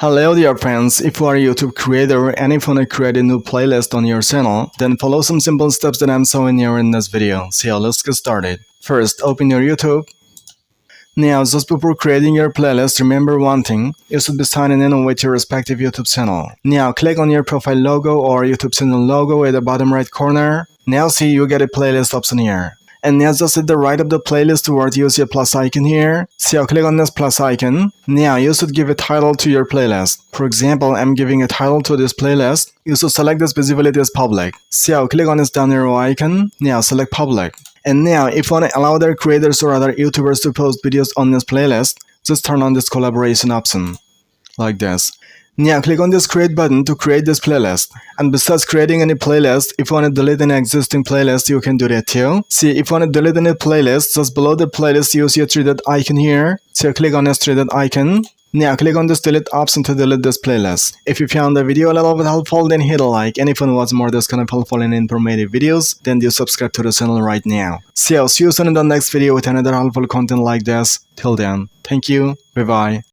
Hello dear friends, if you are a YouTube creator and if you want to create a new playlist on your channel, then follow some simple steps that I'm showing here in this video. So let's get started. First, open your YouTube. Now, just before creating your playlist, remember one thing, you should be signing in with your respective YouTube channel. Now, click on your profile logo or YouTube channel logo at the bottom right corner. Now see, you get a playlist option here. And now just at the right of the playlist toward you see a plus icon here. So click on this plus icon. Now you should give a title to your playlist. For example, I'm giving a title to this playlist. You should select this visibility as public. So click on this down arrow icon. Now select public. And now if you want to allow other creators or other YouTubers to post videos on this playlist, just turn on this collaboration option. Like this. Now click on this create button to create this playlist. And besides creating any playlist, if you want to delete an existing playlist, you can do that too. See, if you want to delete any playlist, just below the playlist you see a 3-dot icon here. So click on this 3-dot icon. Now click on this delete option to delete this playlist. If you found the video a little bit helpful, then hit a like. And if you want to watch more of this kind of helpful and informative videos, then do subscribe to the channel right now. So see you soon in the next video with another helpful content like this. Till then, thank you. Bye bye.